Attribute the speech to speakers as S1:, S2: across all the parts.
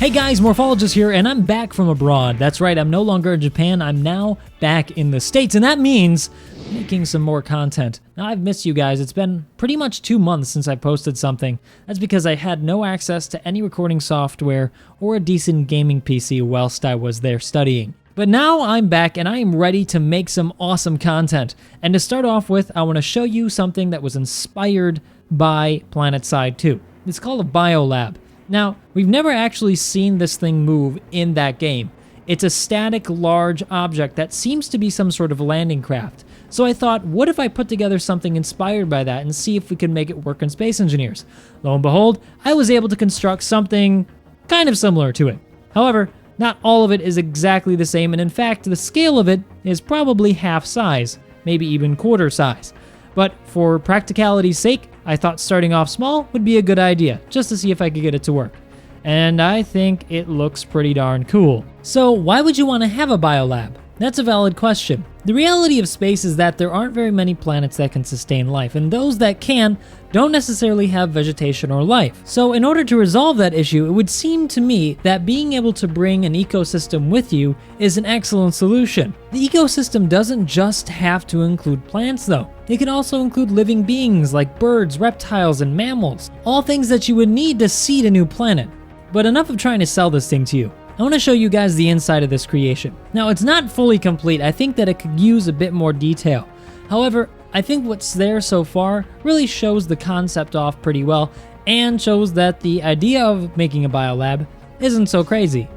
S1: Hey guys, Morphologist here, and I'm back from abroad. That's right, I'm no longer in Japan, I'm now back in the States, and that means making some more content. Now, I've missed you guys. It's been pretty much 2 months since I posted something. That's because I had no access to any recording software or a decent gaming PC whilst I was there studying. But now I'm back and I am ready to make some awesome content. And to start off with, I want to show you something that was inspired by Planetside 2. It's called a Biolab. Now, we've never actually seen this thing move in that game. It's a static, large object that seems to be some sort of landing craft. So I thought, what if I put together something inspired by that and see if we could make it work in Space Engineers? Lo and behold, I was able to construct something kind of similar to it. However, not all of it is exactly the same, and in fact, the scale of it is probably half size, maybe even quarter size. But for practicality's sake, I thought starting off small would be a good idea, just to see if I could get it to work. And I think it looks pretty darn cool. So why would you want to have a biolab? That's a valid question. The reality of space is that there aren't very many planets that can sustain life, and those that can don't necessarily have vegetation or life. So in order to resolve that issue, it would seem to me that being able to bring an ecosystem with you is an excellent solution. The ecosystem doesn't just have to include plants though. It can also include living beings like birds, reptiles, and mammals. All things that you would need to seed a new planet. But enough of trying to sell this thing to you. I want to show you guys the inside of this creation. Now, it's not fully complete. I think that it could use a bit more detail. However, I think what's there so far really shows the concept off pretty well and shows that the idea of making a biolab isn't so crazy.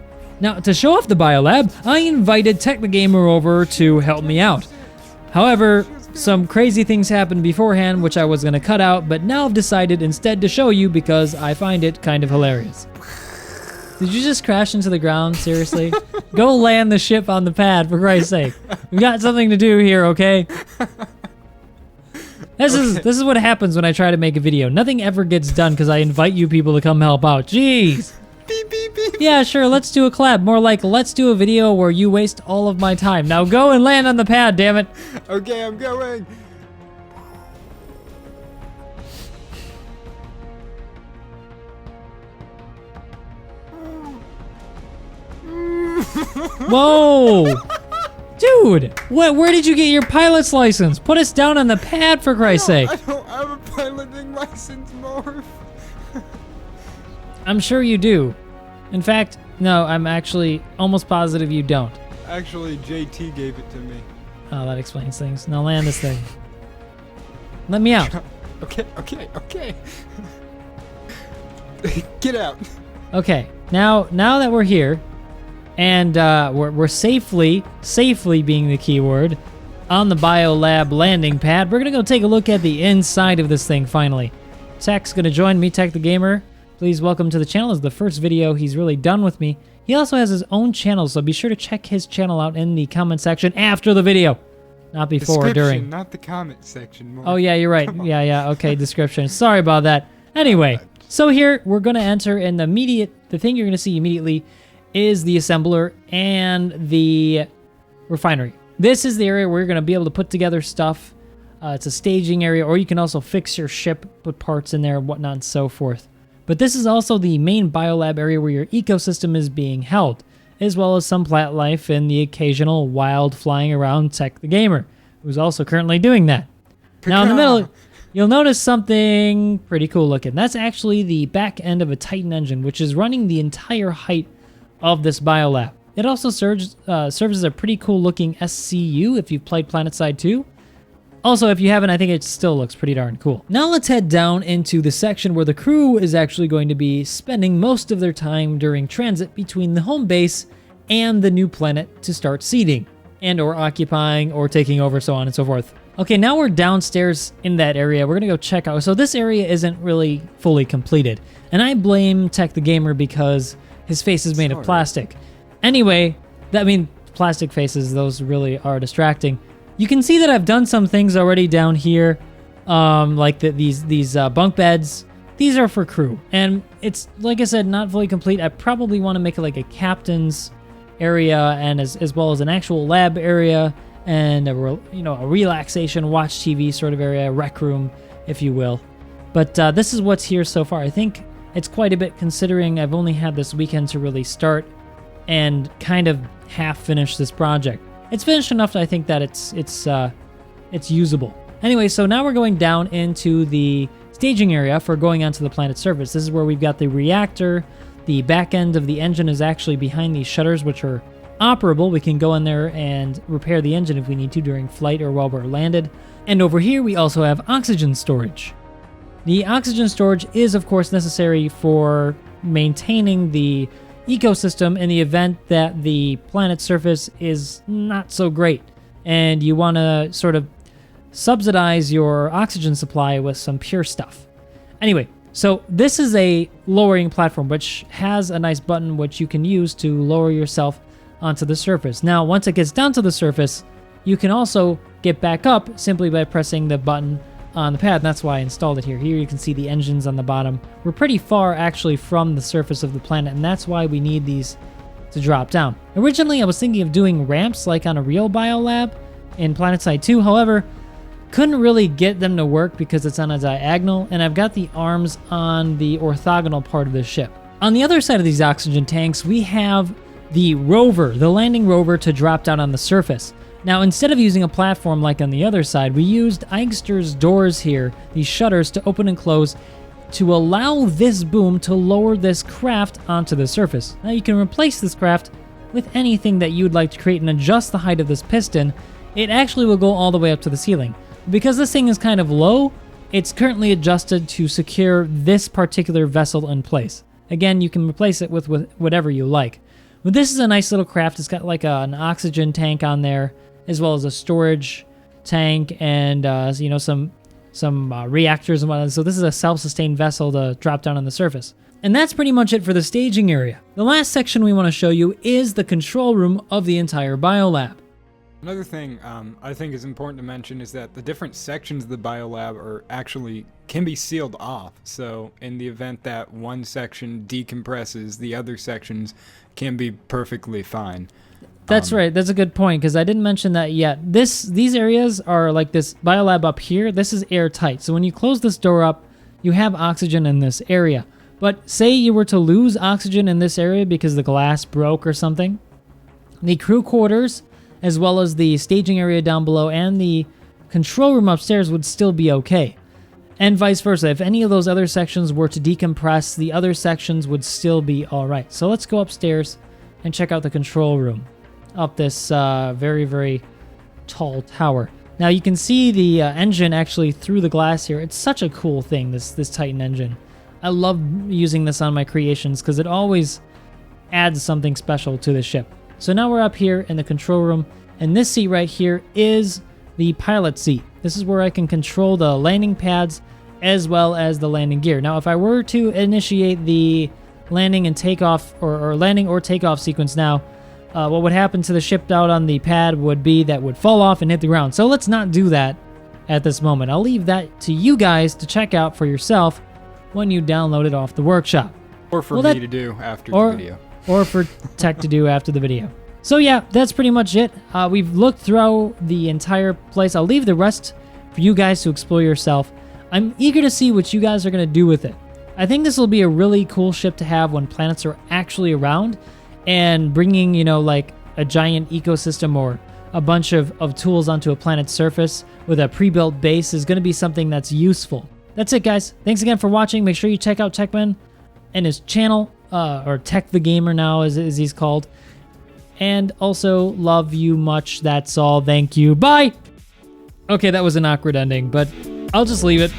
S1: Now, to show off the biolab, I invited Tech the Gamer over to help me out. However, some crazy things happened beforehand which I was going to cut out, but now I've decided instead to show you because I find it kind of hilarious. Did you just crash into the ground? Seriously? Go land the ship on the pad, for Christ's sake. We got something to do here, okay? This is what happens when I try to make a video. Nothing ever gets done because I invite you people to come help out. Jeez.
S2: Beep, beep, beep.
S1: Yeah, sure, let's do a collab. More like, let's do a video where you waste all of my time. Now go and land on the pad, damn it.
S2: Okay, I'm going.
S1: Whoa! Dude, where did you get your pilot's license? Put us down on the pad, for Christ's sake.
S2: I don't have a piloting license, Morph.
S1: I'm sure you do. In fact, no, I'm actually almost positive you don't.
S2: Actually, JT gave it to me.
S1: Oh, that explains things. Now land this thing. Let me out.
S2: Okay. Get out.
S1: Okay, now that we're here, and we're safely being the keyword, on the biolab landing pad, we're gonna go take a look at the inside of this thing finally. Tech's gonna join me, Tech the Gamer. Please welcome to the channel. This is the first video he's really done with me. He also has his own channel, so be sure to check his channel out in the comment section after the video. Not before or during.
S2: Not the comment section, Morph.
S1: Oh yeah, you're right. Yeah, okay, description. Sorry about that. Anyway, so here we're gonna enter in the thing you're gonna see immediately is the assembler and the refinery. This is the area where you're going to be able to put together stuff. It's a staging area, or you can also fix your ship, put parts in there and whatnot and so forth. But this is also the main biolab area where your ecosystem is being held, as well as some plant life and the occasional wild flying around Tech the Gamer, who's also currently doing that. Now in the middle, you'll notice something pretty cool looking. That's actually the back end of a Titan engine, which is running the entire height of this biolab. It also serves as a pretty cool looking SCU if you've played Planetside 2. Also, if you haven't, I think it still looks pretty darn cool. Now let's head down into the section where the crew is actually going to be spending most of their time during transit between the home base and the new planet to start seeding and or occupying or taking over, so on and so forth. Okay, now we're downstairs in that area. We're gonna go check out. So this area isn't really fully completed, and I blame Tech the Gamer because his face is made of plastic. Anyway, plastic faces, those really are distracting. You can see that I've done some things already down here, like these bunk beds. These are for crew, and it's, like I said, not fully complete. I probably want to make it like a captain's area, and as well as an actual lab area, and a relaxation, watch TV sort of area, rec room, if you will. But this is what's here so far. I think It's quite a bit considering I've only had this weekend to really start and kind of half finish this project. It's finished enough that I think that it's usable. Anyway, so now we're going down into the staging area for going onto the planet's surface. This is where we've got the reactor. The back end of the engine is actually behind these shutters, which are operable. We can go in there and repair the engine if we need to during flight or while we're landed. And over here, we also have oxygen storage. The oxygen storage is, of course, necessary for maintaining the ecosystem in the event that the planet's surface is not so great, and you want to sort of subsidize your oxygen supply with some pure stuff. Anyway, so this is a lowering platform which has a nice button which you can use to lower yourself onto the surface. Now, once it gets down to the surface, you can also get back up simply by pressing the button on the pad, and that's why I installed it here. Here you can see the engines on the bottom. We're pretty far actually from the surface of the planet, and that's why we need these to drop down. Originally, I was thinking of doing ramps like on a real biolab in Planetside 2. However, couldn't really get them to work because it's on a diagonal, and I've got the arms on the orthogonal part of the ship. On the other side of these oxygen tanks, we have the rover, the landing rover, to drop down on the surface. Now, instead of using a platform like on the other side, we used Eigster's doors here, these shutters, to open and close to allow this boom to lower this craft onto the surface. Now, you can replace this craft with anything that you'd like to create and adjust the height of this piston. It actually will go all the way up to the ceiling. Because this thing is kind of low, it's currently adjusted to secure this particular vessel in place. Again, you can replace it with whatever you like. But this is a nice little craft. It's got like an oxygen tank on there, as well as a storage tank and some reactors and whatnot. So this is a self-sustained vessel to drop down on the surface. And that's pretty much it for the staging area. The last section we want to show you is the control room of the entire biolab.
S2: Another thing I think is important to mention is that the different sections of the biolab can be sealed off. So in the event that one section decompresses, the other sections can be perfectly fine.
S1: That's right. That's a good point, because I didn't mention that yet. These areas are like this biolab up here. This is airtight. So when you close this door up, you have oxygen in this area. But say you were to lose oxygen in this area because the glass broke or something, the crew quarters, as well as the staging area down below and the control room upstairs would still be okay. And vice versa. If any of those other sections were to decompress, the other sections would still be all right. So let's go upstairs and check out the control room up this very, very tall tower. Now you can see the engine actually through the glass here. It's such a cool thing, this Titan engine. I love using this on my creations because it always adds something special to the ship. So now we're up here in the control room, and this seat right here is the pilot seat. This is where I can control the landing pads as well as the landing gear. Now if I were to initiate the landing and takeoff or landing or takeoff sequence now, what would happen to the ship out on the pad would be that would fall off and hit the ground. So let's not do that at this moment. I'll leave that to you guys to check out for yourself when you download it off the workshop.
S2: Or for me to do after the video.
S1: Or for Tech to do after the video. So yeah, that's pretty much it. We've looked through the entire place. I'll leave the rest for you guys to explore yourself. I'm eager to see what you guys are going to do with it. I think this will be a really cool ship to have when planets are actually around, and bringing, like a giant ecosystem or a bunch of tools onto a planet's surface with a pre-built base is going to be something that's useful. That's it, guys. Thanks again for watching. Make sure you check out Techman and his channel, or Tech the Gamer now, as he's called. And also, love you much. That's all. Thank you. Bye! Okay, that was an awkward ending, but I'll just leave it.